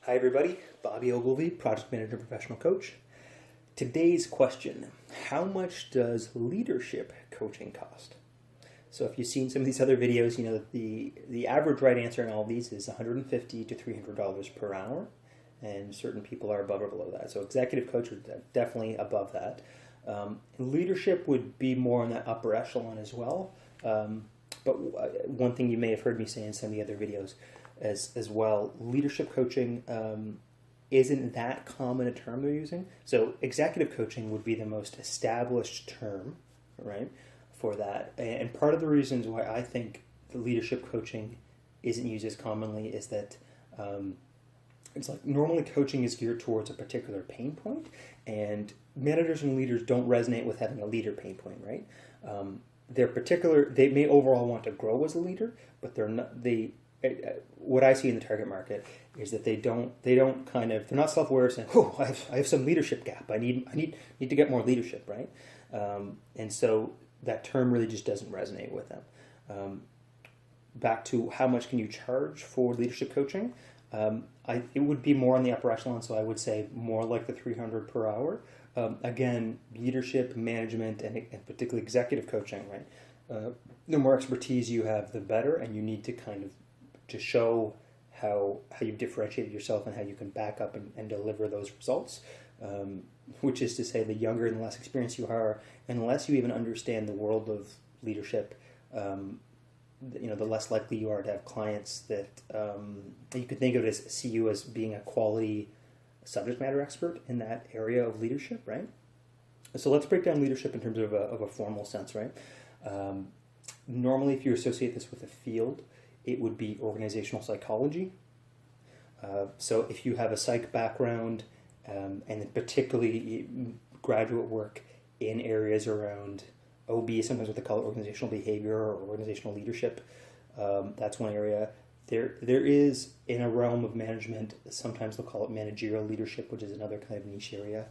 Hi everybody, Bobby Ogilvy, Project Manager Professional Coach. Today's question, how much does leadership coaching cost? So if you've seen some of these other videos, you know that the average right answer in all of these is $150 to $300 per hour, and certain people are above or below that. So executive coach is definitely above that. Leadership would be more in that upper echelon as well. But one thing you may have heard me say in some of the other videos as well, leadership coaching isn't that common a term they're using. So executive coaching would be the most established term, right, for that. And part of the reasons why I think the leadership coaching isn't used as commonly is that it's like normally coaching is geared towards a particular pain point, and managers and leaders don't resonate with having a leader pain point, right? They may overall want to grow as a leader, but they're not. What I see in the target market is that they're not self-aware, saying, "Oh, I have some leadership gap. I need to get more leadership," right? And so that term really just doesn't resonate with them. Back to how much can you charge for leadership coaching? It would be more on the upper echelon, so I would say more like the $300 per hour. Again, leadership, management, and particularly executive coaching, right? The more expertise you have, the better, and you need to to show how you've differentiated yourself and how you can back up and deliver those results. Which is to say, the younger and less experienced you are, unless you even understand the world of leadership, the less likely you are to have clients that you could think of as see you as being a quality subject matter expert in that area of leadership, right? So let's break down leadership in terms of a formal sense, right? Normally, if you associate this with a field, it would be organizational psychology. So if you have a psych background, and particularly graduate work in areas around OB, sometimes what they call organizational behavior or organizational leadership, that's one area. There is, in a realm of management, sometimes they'll call it managerial leadership, which is another kind of niche area.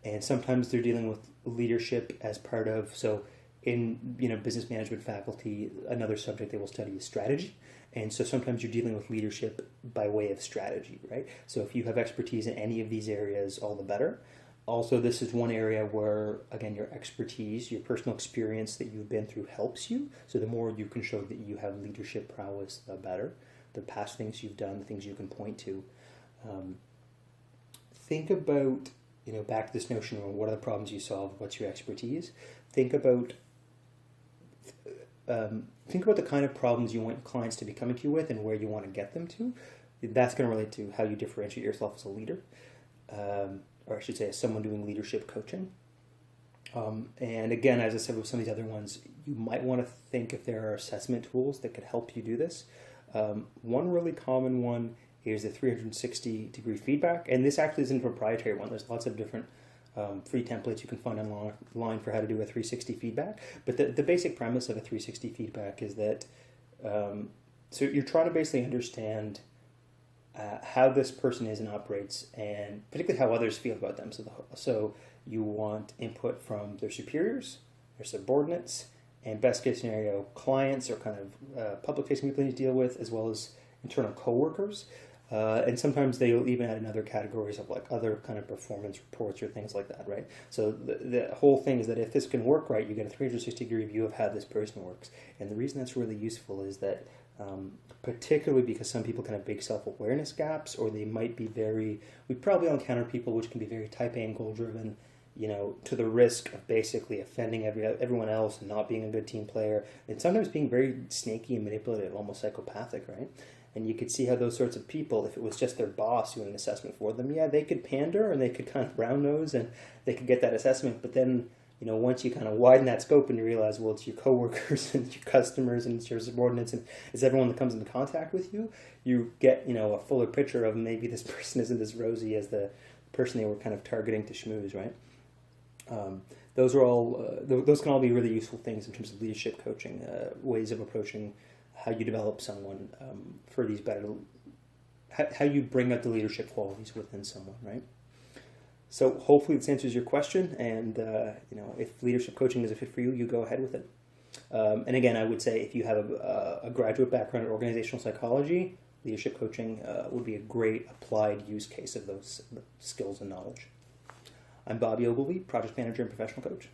And sometimes they're dealing with leadership as part of, so in business management faculty, another subject they will study is strategy. And so sometimes you're dealing with leadership by way of strategy, right? So if you have expertise in any of these areas, all the better. Also, this is one area where, again, your expertise, your personal experience that you've been through helps you. So the more you can show that you have leadership prowess, the better. The past things you've done, the things you can point to. Think about, back to this notion of what are the problems you solve, what's your expertise. Think about the kind of problems you want clients to be coming to you with and where you want to get them to. That's going to relate to how you differentiate yourself as a leader, or I should say as someone doing leadership coaching. And again, as I said with some of these other ones, you might want to think if there are assessment tools that could help you do this. One really common one is the 360-degree feedback, and this actually isn't a proprietary one. There's lots of different free templates you can find online for how to do a 360 feedback. But the basic premise of a 360 feedback is that so you're trying to basically understand how this person is and operates, and particularly how others feel about them. So you want input from their superiors, their subordinates, and best case scenario, clients or kind of public-facing people you need to deal with, as well as internal coworkers. And sometimes they'll even add in other categories of like other kind of performance reports or things like that, right? So the whole thing is that if this can work right, you get a 360-degree view of how this person works. And the reason that's really useful is that particularly because some people can have big self-awareness gaps, or they might be we probably encounter people which can be very type A and goal-driven, to the risk of basically offending everyone else and not being a good team player, and sometimes being very snaky and manipulative, almost psychopathic, right? And you could see how those sorts of people, if it was just their boss doing an assessment for them, they could pander and they could kind of brown nose and they could get that assessment. But then, once you kind of widen that scope and you realize, well, it's your coworkers and your customers and it's your subordinates and it's everyone that comes into contact with you, you get, a fuller picture of maybe this person isn't as rosy as the person they were kind of targeting to schmooze, right? Those can all be really useful things in terms of leadership coaching, ways of approaching how you develop someone for these better, how you bring out the leadership qualities within someone, right? So hopefully this answers your question, and if leadership coaching is a fit for you, you go ahead with it. And again, I would say if you have a graduate background in organizational psychology, leadership coaching would be a great applied use case of those skills and knowledge. I'm Bobby Ogilvy, Project Manager and Professional Coach.